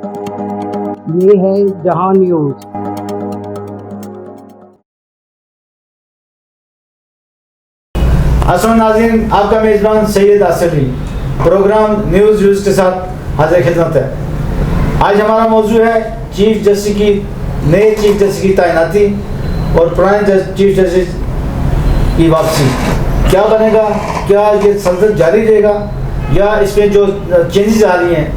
ये है जहां न्यूज़। अस्सलाम नाज़रीन, आपका मेज़बान सैयद आसिफी प्रोग्राम न्यूज़ के साथ हाजिर खिदमत है। आज हमारा मौजू है चीफ जस्टिस की नए चीफ जस्टिस की तैनाती और पुराने चीफ जस्टिस की वापसी। क्या बनेगा? क्या ये सल्तनत जारी रहेगा या इसमें जो चेंजेस आ रही हैं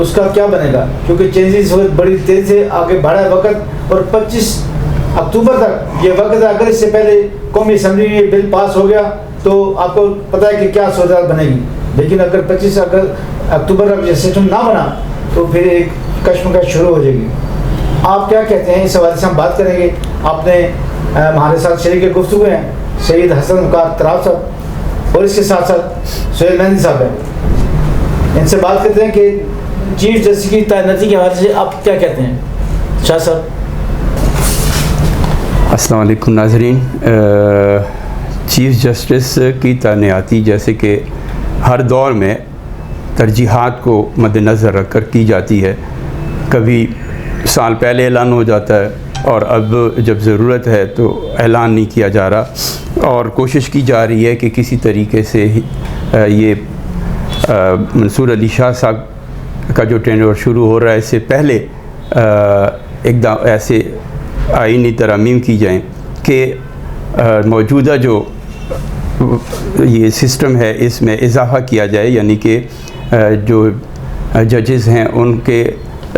उसका क्या बनेगा? क्योंकि चेंजेस बड़ी तेज़ी से आगे बढ़ा है वक्त, और 25 अक्टूबर तक ये वक्त है। अगर इससे पहले कौमी असम्बली में बिल पास हो गया तो आपको पता है कि क्या सूरत बनेगी। लेकिन अगर 25 अक्टूबर तक ये सिस्टम ना बना तो फिर एक कश्मकश शुरू हो जाएगी। आप क्या कहते हैं? इस हवाले से हम बात करेंगे। आपने हमारे साथ शरीक गुफ्तगू हैं सैयद हसन मुकार तराब साहब और इसके साथ साथ सुहेल मेहंदी साहब हैं। इनसे बात करते हैं कि चीफ जस्टिस की तैनाती के हवाले से आप क्या कहते हैं? शाह साहब। अस्सलाम वालेकुम नाज़रीन। चीफ़ जस्टिस की तैनाती जैसे कि हर दौर में तरजीहात को मद्देनज़र रख कर की जाती है। कभी साल पहले ऐलान हो जाता है और अब जब ज़रूरत है तो ऐलान नहीं किया जा रहा, और कोशिश की जा रही है कि किसी तरीके से ये मंसूर अली शाह साहब का जो टेन्योर शुरू हो रहा है इससे पहले एकदम ऐसे आईनी तरमीम की जाएं कि मौजूदा जो ये सिस्टम है इसमें इजाफ़ा किया जाए, यानी कि जो जजेस हैं उनके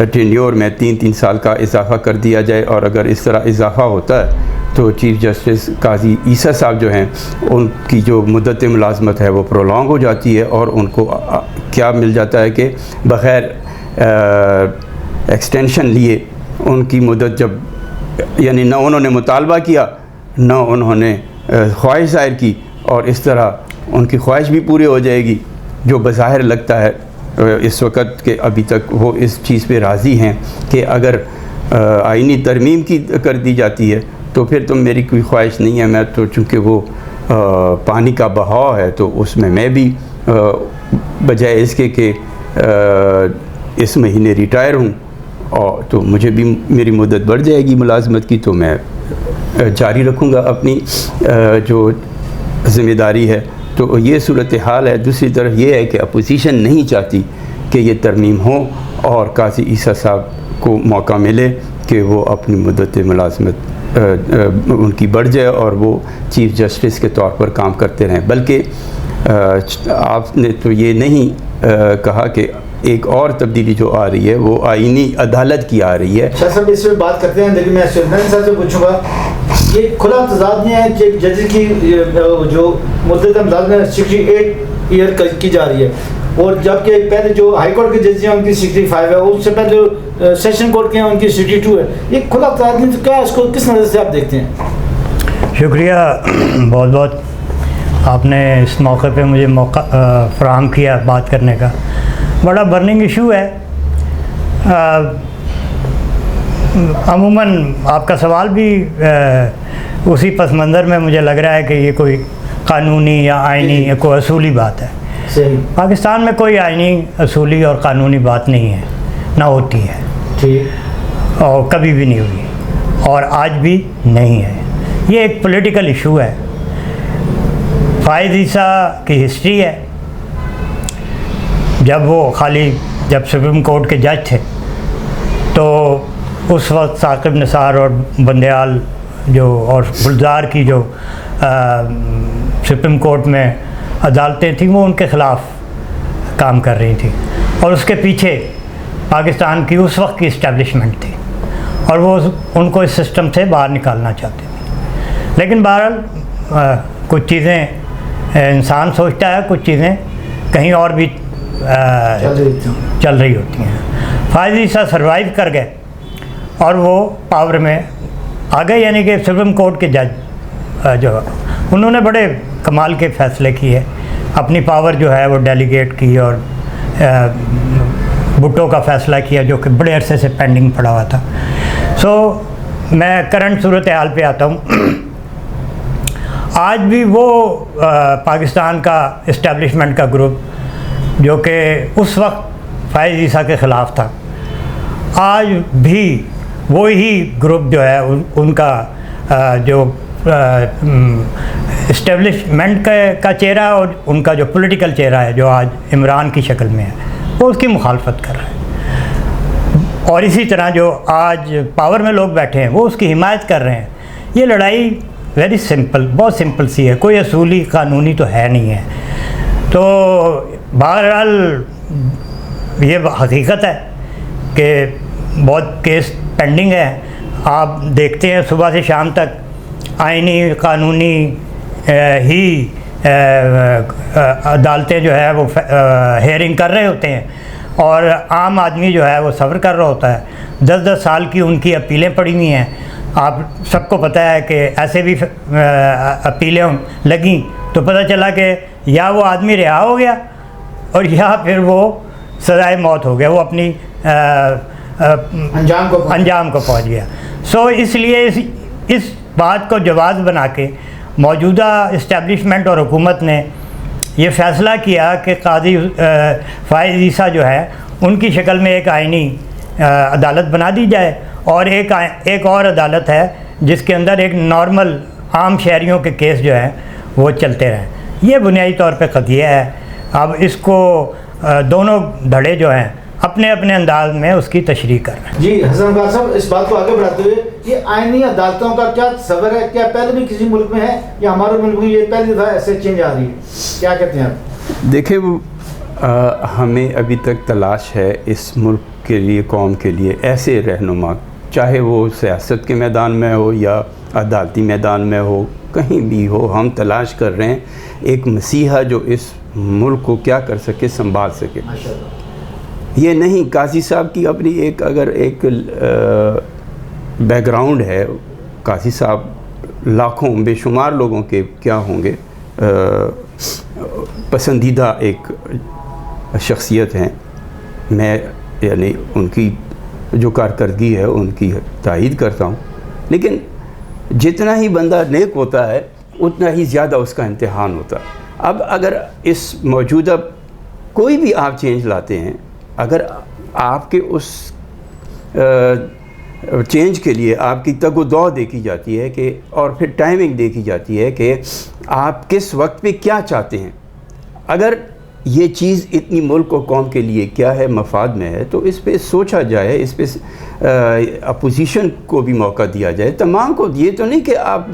टेन्योर में 3-3 साल का इजाफ़ा कर दिया जाए। और अगर इस तरह इजाफ़ा होता है तो चीफ़ जस्टिस काजी ईसा साहब जो हैं उनकी जो मुद्दत मुलाजमत है वो प्रोलॉन्ग हो जाती है और उनको क्या मिल जाता है कि बग़ैर एक्सटेंशन लिए उनकी मुद्दत जब, यानी न उन्होंने मुतालबा किया न उन्होंने ख्वाहिश ज़ाहिर की, और इस तरह उनकी ख्वाहिश भी पूरी हो जाएगी। जो बज़ाहिर लगता है इस वक्त के अभी तक वो इस चीज़ पे राज़ी हैं कि अगर आइनी तरमीम की कर दी जाती है तो फिर तो मेरी कोई ख्वाहिश नहीं है, मैं तो चूँकि वो पानी का बहाव है तो उसमें मैं भी बजाय इसके कि इस महीने रिटायर हूँ और तो मुझे भी मेरी मुद्दत बढ़ जाएगी मुलाजमत की, तो मैं जारी रखूँगा अपनी जो ज़िम्मेदारी है। तो ये सूरत हाल है। दूसरी तरफ ये है कि अपोजिशन नहीं चाहती कि ये तरमीम हो और काजी ईसा साहब को मौका मिले कि वो अपनी मुद्दत मुलाजमत उनकी बढ़ जाए और वो चीफ़ जस्टिस के तौर पर काम करते रहें। बल्कि आपने तो ये नहीं कहा कि एक और तब्दीली जो आ रही है वो आईनी अदालत की आ रही है। शाह साहब इस पर बात करते हैं, लेकिन मैं सुलेमान साहब से पूछूंगा, ये खुला तजाद नहीं है कि जजेस की जो मुद्दत मुलाज़मत 68 ईयर की जा रही है, और जबकि पहले जो हाई कोर्ट के जजेस हैं उनकी 65 है, उससे पहले जो सेशन कोर्ट के हैं उनकी 62 है। ये खुला तजाद नहीं, तो क्या इसको किस नज़र से आप देखते हैं? शुक्रिया बहुत बहुत, आपने इस मौके पे मुझे मौका फ़राहम किया बात करने का। बड़ा बर्निंग इशू है। अमूमन आपका सवाल भी उसी पस मंज़र में मुझे लग रहा है कि ये कोई कानूनी या आइनी या कोई असूली बात है। सही। पाकिस्तान में कोई आइनी असूली और कानूनी बात नहीं है, ना होती है। ठीक। और कभी भी नहीं हुई और आज भी नहीं है। ये एक पॉलिटिकल इशू है। फ़ाइज़ ईसा की हिस्ट्री है। जब सुप्रीम कोर्ट के जज थे तो उस वक्त साकिब निसार और बंदयाल जो और गुलजार की जो सुप्रीम कोर्ट में अदालतें थीं वो उनके ख़िलाफ़ काम कर रही थी, और उसके पीछे पाकिस्तान की उस वक्त की इस्टेब्लिशमेंट थी और वो उनको इस सिस्टम से बाहर निकालना चाहते थे। लेकिन बहरहाल कुछ चीज़ें इंसान सोचता है, कुछ चीज़ें कहीं और भी चल रही होती हैं। फ़ाइज़ ईसा सर्वाइव कर गए और वो पावर में आ गए, यानी कि सुप्रीम कोर्ट के जज जो उन्होंने बड़े कमाल के फ़ैसले किए, अपनी पावर जो है वो डेलीगेट की, और भुट्टो का फ़ैसला किया जो कि बड़े अरसे से पेंडिंग पड़ा हुआ था। मैं करंट सूरत हाल पे आता हूँ। आज भी वो पाकिस्तान का इस्टेब्लिशमेंट का ग्रुप जो कि उस वक्त फ़ाइज़ ईसा के ख़िलाफ़ था, आज भी वही ग्रुप जो है उनका जो इस्टेब्लिशमेंट का चेहरा और उनका जो पॉलिटिकल चेहरा है जो आज इमरान की शक्ल में है, वो उसकी मुखालफत कर रहा है। और इसी तरह जो आज पावर में लोग बैठे हैं वो उसकी हिमायत कर रहे हैं। ये लड़ाई वेरी सिंपल, बहुत सिंपल सी है, कोई असूली कानूनी तो है नहीं है। तो बहरहाल ये हकीकत है कि बहुत केस पेंडिंग है। आप देखते हैं सुबह से शाम तक आईनी कानूनी ही अदालतें जो है वो हेयरिंग कर रहे होते हैं और आम आदमी जो है वो सब्र कर रहा होता है। 10-10 साल की उनकी अपीलें पड़ी हुई हैं। आप सबको पता है कि ऐसे भी अपीलें लगीं तो पता चला कि या वो आदमी रिहा हो गया और या फिर वो सज़ाए मौत हो गया, वो अपनी अंजाम को पहुंच गया। सो इसलिए इस बात को जवाज़ बना के मौजूदा इस्टेब्लिशमेंट और हुकूमत ने ये फ़ैसला किया कि काजी फ़ाइज़ ईसा जो है उनकी शक्ल में एक आइनी अदालत बना दी जाए और एक और अदालत है जिसके अंदर एक नॉर्मल आम शहरियों के केस जो हैं वो चलते रहें। ये बुनियादी तौर पे क़दिया है। अब इसको दोनों धड़े जो हैं अपने अपने अंदाज में उसकी तशरीह कर रहे हैं। जी हसन खान साहब, इस बात को आगे बढ़ाते हुए ये आईनी अदालतों का क्या सबर है? क्या पहले भी किसी मुल्क में है या हमारे मुल्क में ये पहली दफ़ा ऐसे चेंज आ रही है? क्या कहते हैं आप? देखिए, हमें अभी तक तलाश है इस मुल्क के लिए, कौम के लिए ऐसे रहनुमा, चाहे वो सियासत के मैदान में हो या अदालती मैदान में हो, कहीं भी हो, हम तलाश कर रहे हैं एक मसीहा जो इस मुल्क को क्या कर सके, संभाल सके। ये नहीं काजी साहब की अपनी एक अगर एक बैकग्राउंड है, काजी साहब लाखों बेशुमार लोगों के क्या होंगे पसंदीदा एक शख्सियत हैं। मैं यानी उनकी जो कारकर्दगी है उनकी तायीद करता हूँ, लेकिन जितना ही बंदा नेक होता है उतना ही ज़्यादा उसका इम्तिहान होता है। अब अगर इस मौजूदा कोई भी आप चेंज लाते हैं, अगर आपके उस चेंज के लिए आपकी तगो-दौ देखी जाती है कि और फिर टाइमिंग देखी जाती है कि आप किस वक्त पे क्या चाहते हैं, अगर ये चीज़ इतनी मुल्क और कौम के लिए क्या है, मफाद में है, तो इस पे सोचा जाए, इस पे अपोजिशन को भी मौका दिया जाए, तमाम को। ये तो नहीं कि आप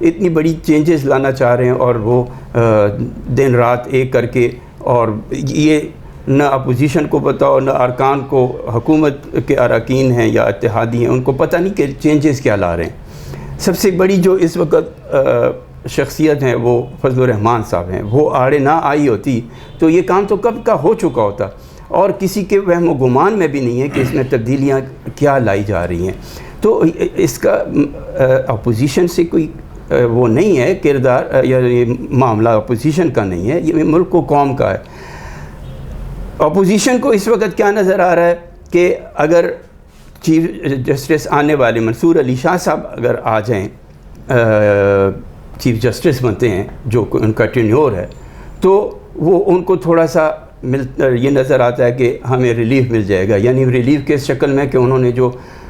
इतनी बड़ी चेंजेस लाना चाह रहे हैं और वो दिन रात एक करके, और ये न अपोजिशन को पता और न अरकान को, हुकूमत के अरकान हैं या इत्तेहादी हैं, उनको पता नहीं कि चेंजेस क्या ला रहे हैं। सबसे बड़ी जो इस वक्त शख्सियत हैं वो फजल रहमान साहब हैं। वो आड़े ना आई होती तो ये काम तो कब का हो चुका होता, और किसी के वहम गुमान में भी नहीं है कि इसमें तब्दीलियाँ क्या लाई जा रही हैं। तो इसका अपोजिशन से कोई वो नहीं है किरदार, या ये मामला अपोजिशन का नहीं है, ये मुल्क को कौम का है। अपोजिशन को इस वक्त क्या नज़र आ रहा है कि अगर चीफ जस्टिस आने वाले मंसूर अली शाह साहब अगर आ जाएं, चीफ जस्टिस बनते हैं, जो उनका टेन्योर है, तो वो उनको थोड़ा सा ये नज़र आता है कि हमें रिलीफ मिल जाएगा। यानी रिलीफ के शक्ल में कि उन्होंने जो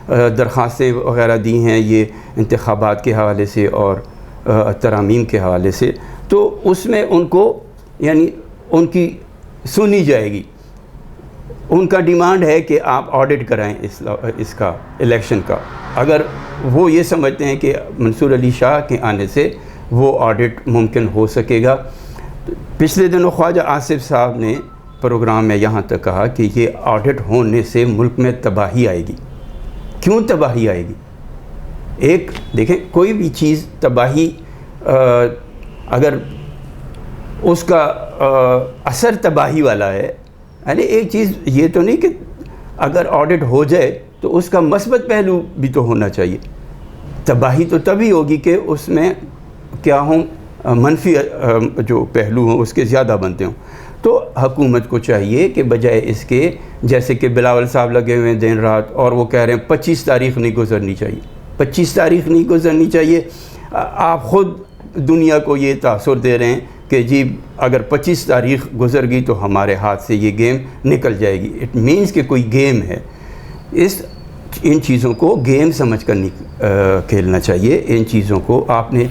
दरख्वास्तें वग़ैरह दी हैं ये इंतखाबात के हवाले से और तरामीम के हवाले से, तो उसमें उनको यानी उनकी सुनी जाएगी। उनका डिमांड है कि आप ऑडिट कराएं इसका इलेक्शन का। अगर वो ये समझते हैं कि मंसूर अली शाह के आने से वो ऑडिट मुमकिन हो सकेगा। पिछले दिनों ख्वाजा आसिफ साहब ने प्रोग्राम में यहाँ तक कहा कि ये ऑडिट होने से मुल्क में तबाही आएगी। क्यों तबाही आएगी? एक देखें, कोई भी चीज़ तबाही अगर उसका असर तबाही वाला है, यानी एक चीज़ ये तो नहीं कि अगर ऑडिट हो जाए तो उसका मस्बत पहलू भी तो होना चाहिए। तबाही तो तभी होगी कि उसमें क्या हों, मनफी जो पहलू हों उसके ज़्यादा बनते हों। तो हुकूमत को चाहिए कि बजाय इसके, जैसे कि बिलावल साहब लगे हुए हैं दिन रात और वो कह रहे हैं 25 तारीख नहीं गुजरनी चाहिए, 25 तारीख नहीं गुजरनी चाहिए। आप ख़ुद दुनिया को ये तासुर दे रहे हैं कि जी अगर 25 तारीख गुजर गई तो हमारे हाथ से ये गेम निकल जाएगी। इट मीन्स कि कोई गेम है। इन चीज़ों को गेम समझ कर खेलना चाहिए। इन चीज़ों को आपने,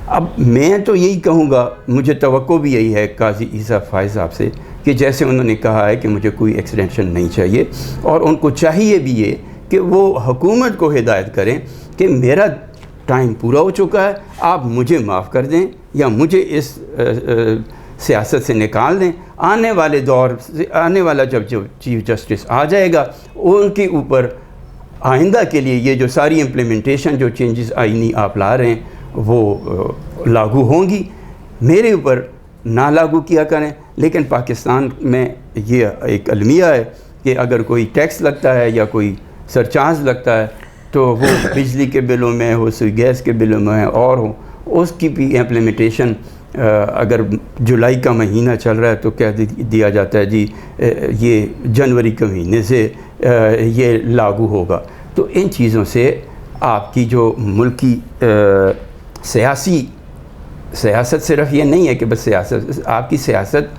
अब मैं तो यही कहूँगा, मुझे तवक्को भी यही है काजी ईसा फ़ाइज़ साहब से कि जैसे उन्होंने कहा है कि मुझे कोई एक्सटेंशन नहीं चाहिए, और उनको चाहिए भी ये कि वो हुकूमत को हिदायत करें कि मेरा टाइम पूरा हो चुका है, आप मुझे माफ़ कर दें या मुझे इस सियासत से निकाल दें। आने वाले दौर से, आने वाला जब चीफ़ जस्टिस आ जाएगा, उनके ऊपर आइंदा के लिए ये जो सारी इम्प्लीमेंटेशन, जो चेंजेस आईनी आप ला रहे हैं वो लागू होंगी। मेरे ऊपर ना लागू किया करें, लेकिन पाकिस्तान में ये एक अलमिया है कि अगर कोई टैक्स लगता है या कोई सरचार्ज लगता है तो वो बिजली के बिलों में हो, गैस के बिलों में और हो, उसकी भी इम्प्लीमेंटेशन अगर जुलाई का महीना चल रहा है तो कह दिया जाता है जी ये जनवरी के महीने से ये लागू होगा। तो इन चीज़ों से आपकी जो मुल्की सियासत सिर्फ ये नहीं है कि बस सियासत, आपकी सियासत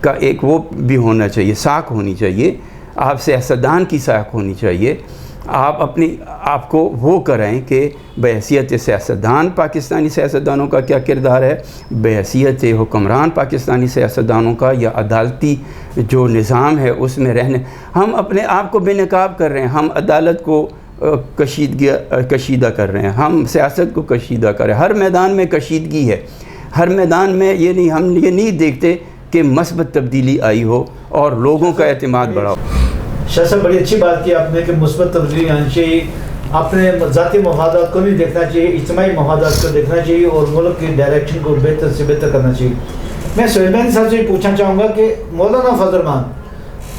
का एक वो भी होना चाहिए, साख होनी चाहिए, आप सियासतदान की साख होनी चाहिए। आप अपनी आपको वो करें कि बहैसियत सियासतदान पाकिस्तानी सियासतदानों का क्या किरदार है, बहैसियत हुक्मरान पाकिस्तानी सियासतदानों का या अदालती जो निज़ाम है उसमें रहने, हम अपने आप को बेनकाब कर रहे हैं, हम अदालत को कशीदा कर रहे हैं, हम सियासत को कशीदा कर रहे हैं। हर मैदान में कशीदगी है, हर मैदान में ये नहीं, हम ये नहीं देखते कि मस्बत तब्दीली आई हो और लोगों का एतमाद बढ़ा हो। शाह साहब, बड़ी अच्छी बात की आपने कि मुस्बत तब्दीली आनी चाहिए, अपने ज़ाती मफादात को नहीं देखना चाहिए, इज्तिमाई मफादात को देखना चाहिए और मुल्क की डायरेक्शन को बेहतर से बेहतर करना चाहिए। मैं सुहेल साहब से पूछना चाहूँगा कि मौलाना फजल रहमान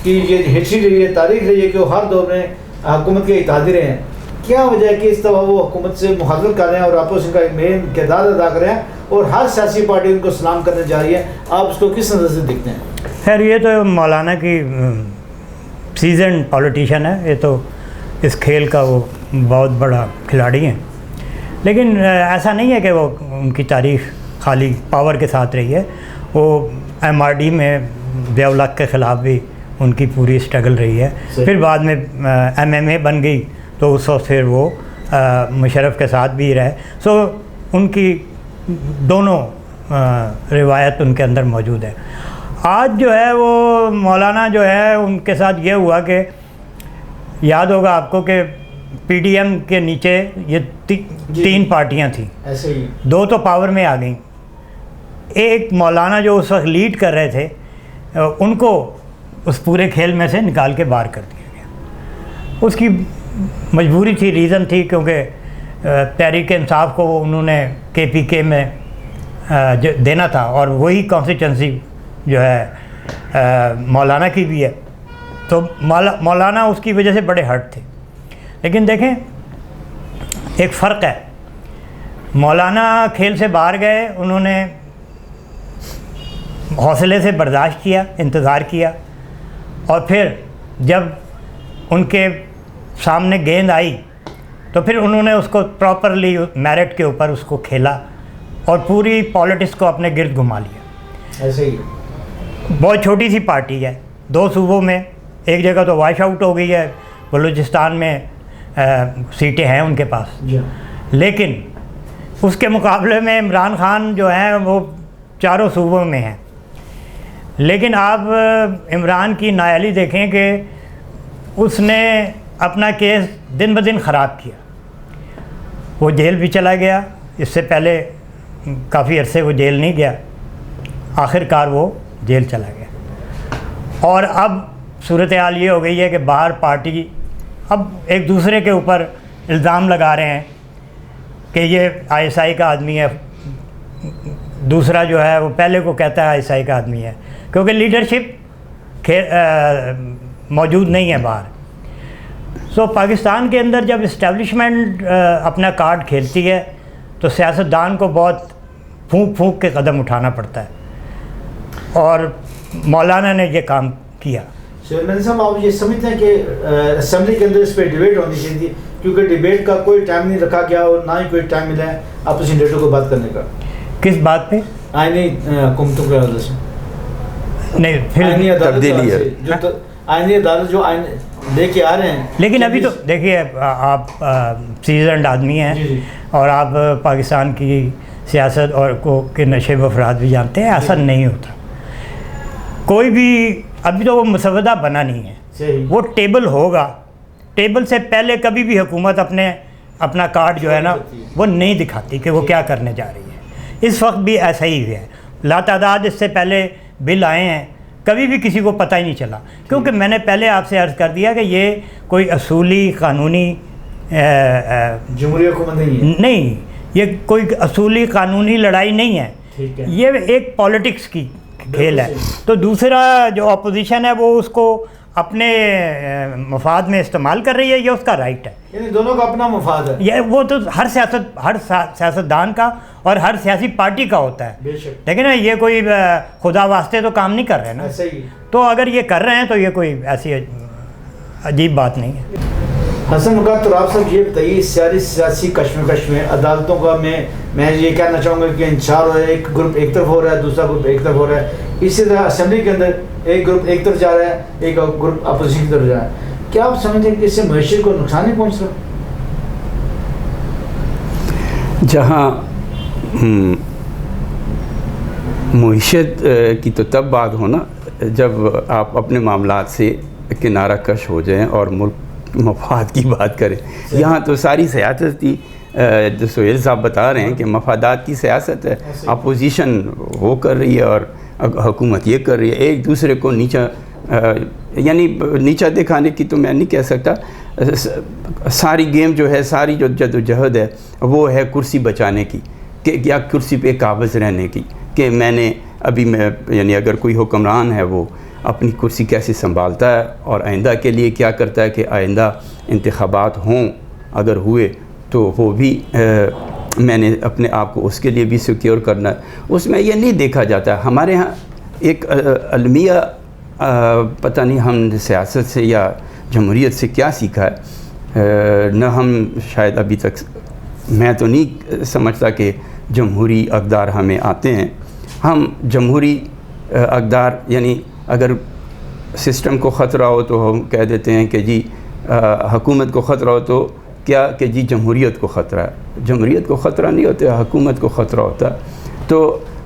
की ये हिस्ट्री रही है, तारीख रही है कि वो हर दौर में हुकूमत के इत्तेहादी रहे हैं, क्या वजह है कि इस दफ़ा वो हुकूमत से मुखालफत कर रहे हैं और अपोजिशन का एक मेन किरदार अदा कर रहे हैं और हर सियासी पार्टी उनको सलाम करने जा रही है, आप उसको किस नज़र से देखते हैं? खैर, ये तो मौलाना की सीजन पॉलिटिशियन है, ये तो इस खेल का वो बहुत बड़ा खिलाड़ी हैं, लेकिन ऐसा नहीं है कि वो उनकी तारीख़ खाली पावर के साथ रही है। वो MRD में ज़िया-उल-हक के ख़िलाफ़ भी उनकी पूरी स्ट्रगल रही है, फिर बाद में MMA बन गई तो उस वक्त फिर वो मुशर्रफ के साथ भी रहे। सो उनकी दोनों रिवायत उनके अंदर मौजूद है। आज जो है वो मौलाना जो है उनके साथ ये हुआ कि याद होगा आपको कि PDM के नीचे ये तीन पार्टियां थी, ऐसे ही दो तो पावर में आ गई, एक मौलाना जो उस वक्त लीड कर रहे थे उनको उस पूरे खेल में से निकाल के बाहर कर दिया गया। उसकी मजबूरी थी, रीज़न थी, क्योंकि तहरीक इंसाफ को उन्होंने KPK में देना था और वही कॉन्स्टिट्यूंसी जो है मौलाना की भी है, तो मौलाना उसकी वजह से बड़े हर्ट थे। लेकिन देखें, एक फ़र्क है, मौलाना खेल से बाहर गए, उन्होंने हौसले से बर्दाश्त किया, इंतज़ार किया, और फिर जब उनके सामने गेंद आई तो फिर उन्होंने उसको प्रॉपरली मेरिट के ऊपर उसको खेला और पूरी पॉलिटिक्स को अपने गिर्द घुमा लिया। ऐसे ही बहुत छोटी सी पार्टी है, 2 सूबों में, एक जगह तो वॉश आउट हो गई है, बलूचिस्तान में सीटें हैं उनके पास, लेकिन उसके मुकाबले में इमरान खान जो हैं वो 4 सूबों में हैं। लेकिन आप इमरान की नाअहली देखें कि उसने अपना केस दिन ब दिन ख़राब किया, वो जेल भी चला गया, इससे पहले काफ़ी अरसे वो जेल नहीं गया, आखिरकार वो जेल चला गया। और अब सूरत हाल ये हो गई है कि बाहर पार्टी अब एक दूसरे के ऊपर इल्ज़ाम लगा रहे हैं कि ये ISI का आदमी है, दूसरा जो है वो पहले को कहता है ISI का आदमी है, क्योंकि लीडरशिप मौजूद नहीं है बाहर। सो पाकिस्तान के अंदर जब इस्टेब्लिशमेंट अपना कार्ड खेलती है तो सियासतदान को बहुत फूंक फूंक के कदम उठाना पड़ता है, और मौलाना ने ये काम किया। सुहेल साहब, आप ये समझते हैं कि असेंबली के अंदर इस पर डिबेट होनी चाहिए थी, क्योंकि डिबेट का कोई टाइम नहीं रखा गया और ना ही कोई टाइम मिला है अपोजिशन लीडर को बात करने का। किस बात पे? आईनी हुकूमतों के हवाले से नहीं, फिर आईनी तब्दीली है जो आईनी अदालत जो लेके आ रहे हैं। लेकिन अभी तो देखिए आप सीजनड आदमी जी, हैं जी। और आप पाकिस्तान की सियासत और को के नशे व अफराद भी जानते हैं, ऐसा नहीं होता। कोई भी अभी तो वो मसवदा बना नहीं है, सही। वो टेबल होगा, टेबल से पहले कभी भी हुकूमत अपना कार्ड जो है ना वो नहीं दिखाती कि वो क्या करने जा रही है। इस वक्त भी ऐसा ही है, लातादाद इससे पहले बिल आए हैं, कभी भी किसी को पता ही नहीं चला, क्योंकि मैंने पहले आपसे अर्ज़ कर दिया कि ये कोई असूली कानूनी जमहूरी हुकूमत नहीं है, नहीं, ये कोई असूली कानूनी लड़ाई नहीं है, ठीक है। ये एक पॉलिटिक्स की खेल है। सही। तो दूसरा जो अपोजिशन है वो उसको अपने मफाद में इस्तेमाल कर रही है, ये उसका राइट है। यानी दोनों का अपना मफाद है। ये वो तो हर सियासतदान का और हर सियासी पार्टी का होता है, बेशक। लेकिन ना ये कोई खुदा वास्ते तो काम नहीं कर रहे ना। ऐसा ही। तो अगर ये कर रहे हैं तो ये कोई ऐसी अजीब बात नहीं है। हसन मुकात तुराब साहब, ये बताइए सारी सियासी कश्मकश में अदालतों का मैं ये कहना चाहूँगा कि इंतशार हो रहा है, एक ग्रुप एक तरफ हो रहा है, दूसरा ग्रुप एक तरफ हो रहा है। इसी तरह असेंबली के अंदर एक ग्रुप एक तरफ जा रहा है, एक ग्रुप अपोजिशन की तरफ जा रहा है। क्या आप समझते हैं कि इससे मईशत को नुकसान नहीं पहुँच रहा? जहाँ मईशत की तो तब बात हो ना जब आप अपने मामलात से किनारा कश हो जाएं और मुल्क मफाद की बात करें। यहाँ तो सारी सियासत की जो सोहेल साहब बता रहे हैं कि मफादात की सियासत है, अपोजिशन वो कर रही है और हुकूमत ये कर रही है, एक दूसरे को नीचा यानी नीचा दिखाने की तो मैं नहीं कह सकता। सारी गेम जो है, सारी जो जदोजहद है वो है कुर्सी बचाने की, कि या कुर्सी पे काबिज़ रहने की, कि मैंने अभी मैं यानी अगर कोई हुक्मरान है वो अपनी कुर्सी कैसे संभालता है और आइंदा के लिए क्या करता है कि आइंदा इंतखाबात हों, अगर हुए तो वो भी मैंने अपने आप को उसके लिए भी सिक्योर करना है। उसमें ये नहीं देखा जाता। हमारे यहाँ एक अलमिया पता नहीं हम सियासत से या जमहूरियत से क्या सीखा है, न हम शायद अभी तक, मैं तो नहीं समझता कि जमहूरी अक़दार हमें आते हैं। हम जमहूरी अक़दार यानी अगर सिस्टम को ख़तरा हो तो हम कह देते हैं कि जी हुकूमत को ख़तरा हो तो क्या कि जी जमहूरियत को ख़तरा है। जमहूरियत को ख़तरा नहीं होता, हुकूमत को ख़तरा होता है। तो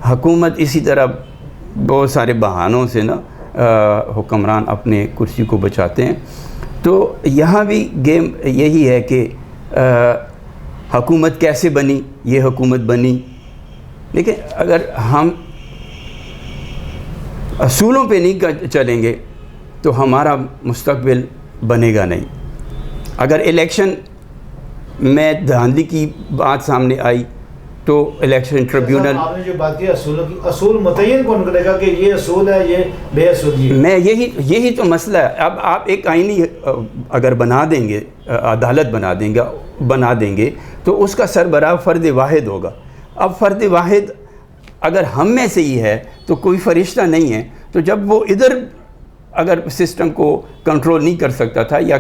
हुकूमत इसी तरह बहुत सारे बहानों से ना हुक्मरान अपने कुर्सी को बचाते हैं। तो यहाँ भी गेम यही है कि हुकूमत कैसे बनी, ये हुकूमत बनी, लेकिन अगर हम असूलों पे नहीं चलेंगे तो हमारा मुस्तकबिल बनेगा नहीं। अगर इलेक्शन में धांधली की बात सामने आई तो इलेक्शन ट्रिब्यूनल, आपने जो बात की असूलों की, असूल मुतय्यन कौन करेगा कि ये असूल है, ये बेअसूली है? मैं यही तो मसला है। अब आप एक आईनी अगर बना देंगे, अदालत बना देंगे तो उसका सरबराह फ़र्द वाहिद होगा। अब फ़र्द वाहिद अगर हम में से ही है तो कोई फरिश्ता नहीं है, तो जब वो इधर अगर सिस्टम को कंट्रोल नहीं कर सकता था, या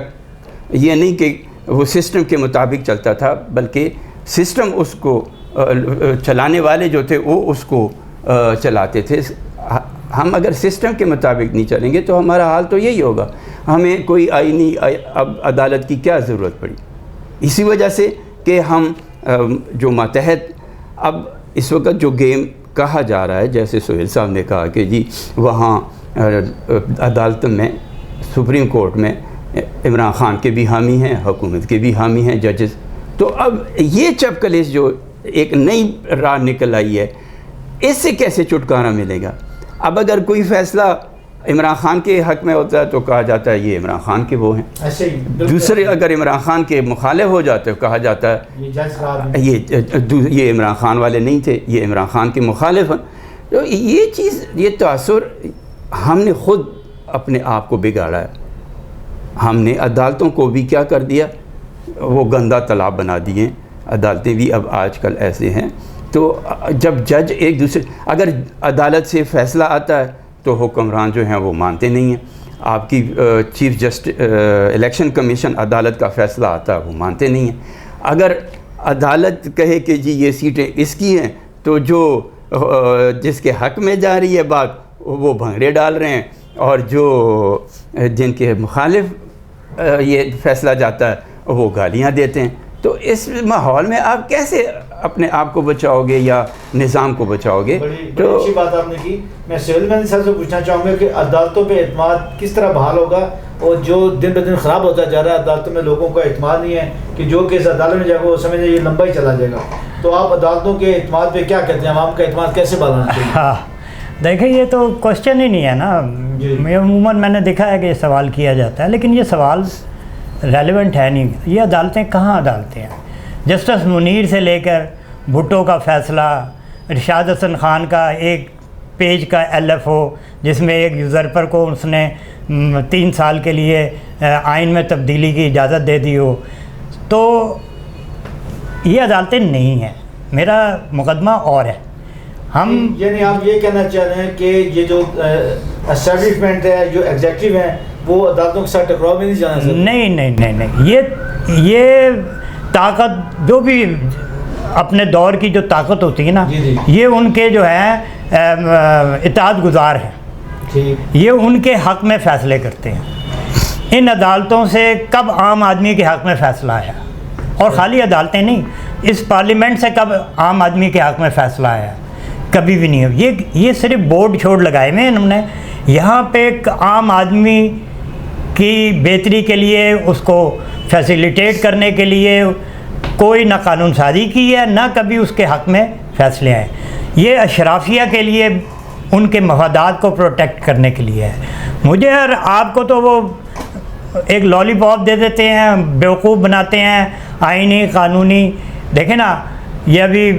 ये नहीं कि वो सिस्टम के मुताबिक चलता था, बल्कि सिस्टम उसको चलाने वाले जो थे वो उसको चलाते थे। हम अगर सिस्टम के मुताबिक नहीं चलेंगे तो हमारा हाल तो यही होगा। हमें कोई आईनी अब अदालत की क्या ज़रूरत पड़ी, इसी वजह से कि हम जो मातहत अब इस वक्त जो गेम कहा जा रहा है, जैसे सोहेल साहब ने कहा कि जी वहाँ अदालत में, सुप्रीम कोर्ट में इमरान ख़ान के भी हामी हैं, हुकूमत के भी हामी हैं जजेस। तो अब ये चपकलेस जो एक नई राह निकल आई है, इससे कैसे छुटकारा मिलेगा? अब अगर कोई फ़ैसला इमरान ख़ान के हक़ में होता है तो कहा जाता है ये इमरान ख़ान के वो हैं, ऐसे ही दूसरे अगर इमरान ख़ान के मुखालिफ हो जाते हो कहा जाता है ये जज साहब हैं। ये इमरान ख़ान वाले नहीं थे, ये इमरान ख़ान के मुखालिफ हैं। तो ये चीज़, ये तासुर हमने ख़ुद अपने आप को बिगाड़ा है। हमने अदालतों को भी क्या कर दिया, वो गंदा तालाब बना दिए। अदालतें भी अब आजकल ऐसे हैं। तो जब जज एक दूसरे, अगर अदालत से फ़ैसला आता है तो हुक्मरान जो हैं वो मानते नहीं हैं। आपकी चीफ जस्टिस इलेक्शन कमीशन अदालत का फ़ैसला आता है वो मानते नहीं हैं। अगर अदालत कहे कि जी ये सीटें इसकी हैं तो जो जिसके हक़ में जा रही है बात वो भंगड़े डाल रहे हैं, और जो जिनके मुखालिफ ये फैसला जाता है वो गालियाँ देते हैं। तो इस माहौल में आप कैसे अपने आप को बचाओगे या निज़ाम को बचाओगे? बड़ी अच्छी बात आपने की। मैं सोहेल मेहंदी साहब से पूछना चाहूँगा कि अदालतों पे एतमाद किस तरह बहाल होगा, और जो दिन ब दिन ख़राब होता जा रहा है, अदालतों में लोगों का एतमाद नहीं है कि जो केस अदालत में जाएगा वो समझे ये लंबा ही चला जाएगा। तो आप अदालतों के एतमाद पे क्या कहते हैं, आवाम का एतमाद कैसे बढ़ाना चाहिए? हाँ, देखिए ये तो क्वेश्चन ही नहीं है ना। मैं अमूमन मैंने देखा है कि ये सवाल किया जाता है, लेकिन ये सवाल रेलेवेंट है नहीं। ये अदालतें कहाँ अदालतें हैं? जस्टिस मुनीर से लेकर भुट्टो का फ़ैसला, इरशाद हसन ख़ान का एक पेज का LFO जिसमें एक यूज़रपर को उसने 3 साल के लिए आइन में तब्दीली की इजाज़त दे दी हो, तो ये अदालतें नहीं हैं। मेरा मुकदमा और है। हम यानी आप ये कहना चाह रहे हैं कि ये जो एस्टैब्लिशमेंट है, जो एग्जेक्टिव है, वो अदालतों के साथ टकराव में नहीं जाना चाहिए? नहीं नहीं नहीं नहीं, ये ताकत जो भी अपने दौर की जो ताकत होती है ना, ये उनके जो है इताअत गुज़ार हैं, ठीक, ये उनके हक़ में फ़ैसले करते हैं। इन अदालतों से कब आम आदमी के हक़ में फ़ैसला आया? और ख़ाली अदालतें नहीं, इस पार्लियामेंट से कब आम आदमी के हक़ में फ़ैसला आया? कभी भी नहीं है। ये सिर्फ बोर्ड छोड़ लगाए हुए हैं इन्होंने। यहाँ पे एक आम आदमी की बेहतरी के लिए, उसको फैसिलिटेट करने के लिए कोई ना कानून साजी की है, ना कभी उसके हक़ में फ़ैसले आए। ये अशराफिया के लिए, उनके मफादात को प्रोटेक्ट करने के लिए है। मुझे और आपको तो वो एक लॉलीपॉप दे देते हैं, बेवकूफ़ बनाते हैं, आईनी कानूनी। देखें ना, ये अभी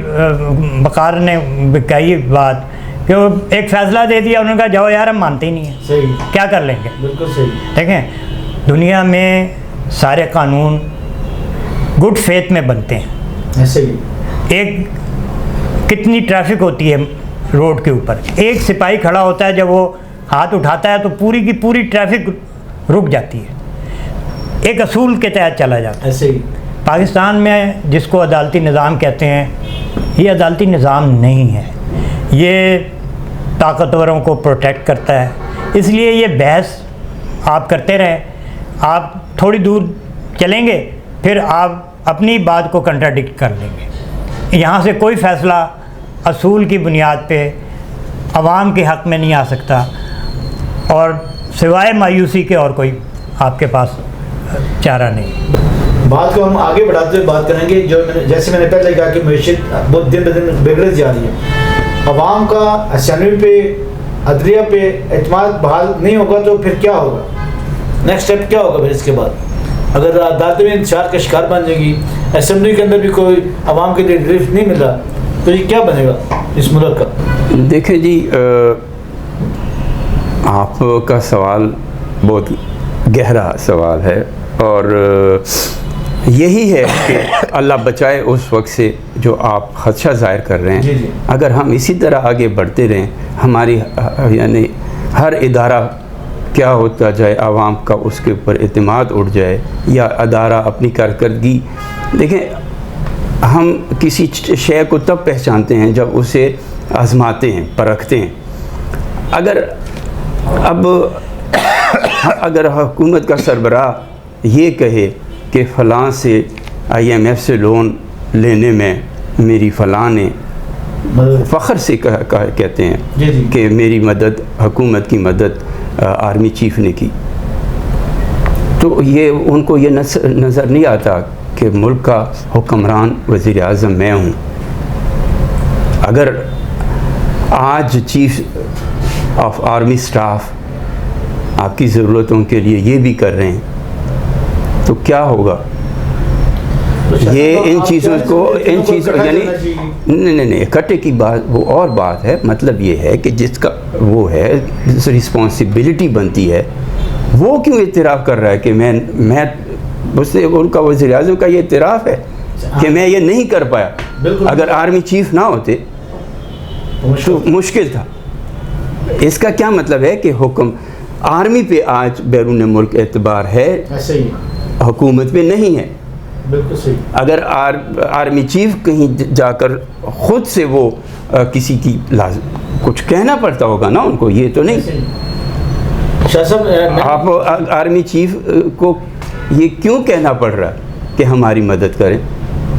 बकार ने कही बात कि वो एक फ़ैसला दे दिया, उन्होंने कहा जाओ यार हम मानते ही नहीं हैं। सही, क्या कर लेंगे? बिल्कुल सही। देखें, दुनिया में सारे कानून गुड फेथ में बनते हैं। ऐसे ही एक कितनी ट्रैफिक होती है रोड के ऊपर, एक सिपाही खड़ा होता है, जब वो हाथ उठाता है तो पूरी की पूरी ट्रैफिक रुक जाती है, एक असूल के तहत चला जाता है। ऐसे ही पाकिस्तान में जिसको अदालती निज़ाम कहते हैं, ये अदालती निज़ाम नहीं है, ये ताकतवरों को प्रोटेक्ट करता है। इसलिए ये बहस आप करते रहें, आप थोड़ी दूर चलेंगे फिर आप अपनी बात को कंट्राडिक्ट कर लेंगे। यहाँ से कोई फ़ैसला असूल की बुनियाद पे अवाम के हक़ में नहीं आ सकता, और सिवाय मायूसी के और कोई आपके पास चारा नहीं। बात को हम आगे बढ़ाते हुए बात करेंगे। जैसे मैंने पहले कहा कि मैशत बहुत दिन ब दिन बिगड़ जा रही है, अवाम का असेंबली पे, अदलिया पे एतमाद बहाल नहीं होगा तो फिर क्या होगा? नेक्स्ट स्टेप क्या होगा फिर इसके बाद? अगर अदालत में इंतशार का शिकार बन जाएगी, असेंबली के अंदर भी कोई अवाम के लिए रिलीफ नहीं मिल रहा, तो ये क्या बनेगा इस मुल्क का? देखें जी, आपका सवाल बहुत गहरा सवाल है, और यही है कि अल्लाह बचाए उस वक्त से जो आप खदशा ज़ाहिर कर रहे हैं। जी जी। अगर हम इसी तरह आगे बढ़ते रहें, हमारी यानी हर इदारा क्या होता जाए, आवाम का उसके ऊपर एतमाद उठ जाए, या अदारा अपनी कारकर्दगी, देखें हम किसी शय को तब पहचानते हैं जब उसे आजमाते हैं, परखते हैं। अगर हुकूमत का सरबराह ये कहे कि फ़लाँ से IMF से लोन लेने में मेरी फ़लाँ ने फ़ख्र से कहते हैं कि मेरी मदद, हुकूमत की मदद आर्मी चीफ़ ने की, तो ये उनको ये नज़र नहीं आता कि मुल्क का हुक्मरान वज़ीर आज़म मैं हूँ। अगर आज चीफ़ ऑफ आर्मी स्टाफ आपकी ज़रूरतों के लिए ये भी कर रहे हैं तो क्या होगा? ये इन चीज़ों यानी नहीं इकट्ठे की बात वो और बात है। मतलब ये है कि जिसका वो है रिस्पॉन्सिबिलिटी बनती है, वो क्यों इतराफ़ कर रहा है कि मैं उससे, उनका वज़ीर आज़म का ये इतराफ़ है कि मैं ये नहीं कर पाया। अगर आर्मी चीफ़ ना होते तो मुश्किल था। इसका क्या मतलब है कि हुक्म आर्मी पे आज बैरून मुल्क एतबार है, हुकूमत पे नहीं है। बिल्कुल सही। अगर आर्मी चीफ कहीं जाकर ख़ुद से वो किसी की कुछ कहना पड़ता होगा ना उनको, ये तो नहीं। शाह साहब, आप आर्मी चीफ को ये क्यों कहना पड़ रहा कि हमारी मदद करें?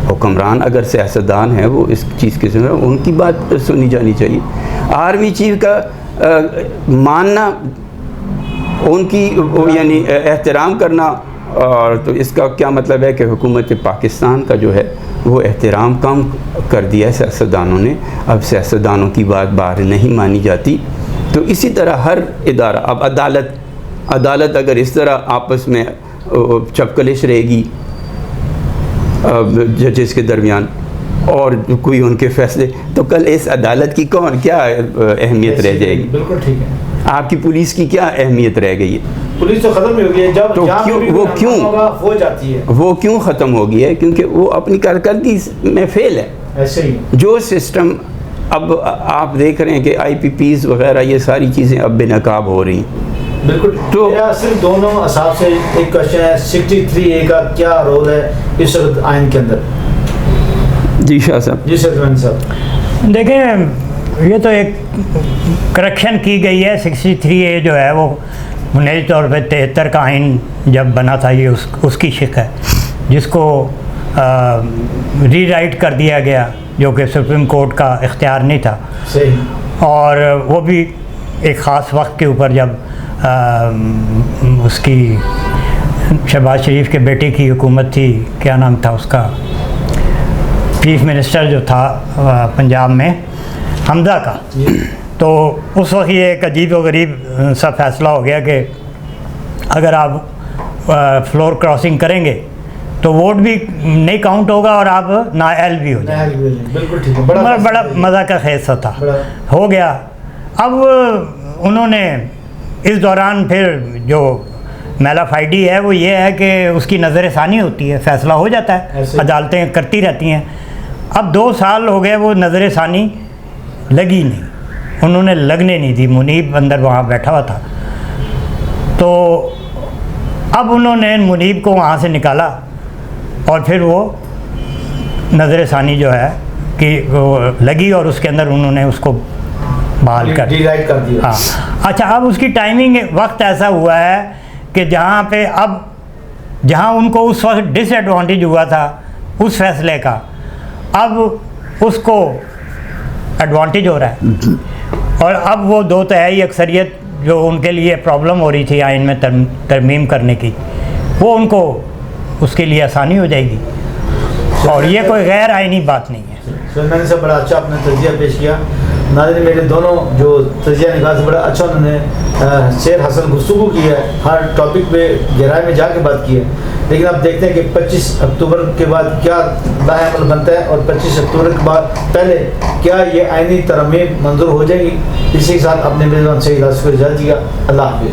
हुक्मरान अगर सियासतदान है वो इस चीज़ की सुन, उनकी बात सुनी जानी चाहिए। आर्मी चीफ का मानना, उनकी यानी एहतराम करना, और तो इसका क्या मतलब है कि हुकूमत पाकिस्तान का जो है वो एहतराम कम कर दिया है सियासतदानों ने। अब सियासतदानों की बात बाहर नहीं मानी जाती। तो इसी तरह हर इदारा, अब अदालत अगर इस तरह आपस में चपकलिश रहेगी जजेस के दरमियान और कोई उनके फैसले, तो कल इस अदालत की क्या अहमियत रह जाएगी? बिल्कुल ठीक है। आपकी पुलिस की क्या अहमियत रह गई है? पुलिस तो ख़त्म हो गई है। जब तो वो जाती है, वो क्यों ख़त्म हो गई है? क्योंकि वो अपनी कारकर्दगी में फेल है। ऐसे ही जो सिस्टम अब आप देख रहे हैं कि IPPs वगैरह ये सारी चीज़ें अब बेनकाब हो रही हैं। बिल्कुल। तो मेरा सिर्फ दोनों हिसाब से एक क्वेश्चन है, 63A का क्या रोल है इस वक्त आइन के अंदर? जी शाह साहब। जी सर साहब। देखें, ये तो एक करेक्शन की गई है। 63A जो है वो बुनियादी तौर पर 73 का आइन जब बना था, ये उसकी शिक है, जिसको रीराइट कर दिया गया, जो कि सुप्रीम कोर्ट का इख्तियार नहीं था। सही। और वो भी एक ख़ास वक्त के ऊपर, जब उसकी शहबाज शरीफ के बेटे की हुकूमत थी, क्या नाम था उसका, चीफ मिनिस्टर जो था पंजाब में, हमजा का। तो उस वक्त ये एक अजीब व गरीब सा फैसला हो गया कि अगर आप फ्लोर क्रॉसिंग करेंगे तो वोट भी नहीं काउंट होगा और आप नाअहल भी हो जाए। बिल्कुल ठीक है। बड़ा मज़ा का खेसा था, हो गया। अब उन्होंने इस दौरान फिर जो मैलाफाइडी है वो ये है कि उसकी नज़र षानी होती है, फ़ैसला हो जाता है, अदालतें करती रहती हैं। अब 2 साल हो गए वो नज़र षानी लगी नहीं, उन्होंने लगने नहीं दी। मुनीब अंदर वहाँ बैठा हुआ था, तो अब उन्होंने मुनीब को वहाँ से निकाला और फिर वो नज़र षानी जो है कि वो लगी और उसके अंदर उन्होंने उसको बहाल कर दिया। हाँ, अच्छा, अब उसकी टाइमिंग वक्त ऐसा हुआ है कि जहाँ उनको उस वक्त डिसएडवांटेज हुआ था उस फैसले का, अब उसको एडवांटेज हो रहा है। और अब वो 2 तिहाई अक्सरियत जो उनके लिए प्रॉब्लम हो रही थी आइन में तरमीम करने की, वो उनको उसके लिए आसानी हो जाएगी। और ये कोई गैर आइनी बात नहीं है। सर मैंने सब बड़ा अच्छा अपना तजिया पेश किया। नाज़रीन, मेरे दोनों जो तजिया निकाल से बड़ा अच्छा उन्होंने शेर हसन गुफ्तगू की है, हर टॉपिक पे गहराई में जाके बात की है। लेकिन अब देखते हैं कि 25 अक्टूबर के बाद क्या लाएअमल बनता है और 25 अक्टूबर के बाद पहले क्या ये आइनी तरमीम मंजूर हो जाएगी। इसी के साथ अपने मेज़बान सईद आसिफ को इजाज़त दीजिएगा। अल्लाह हाफ़िज़।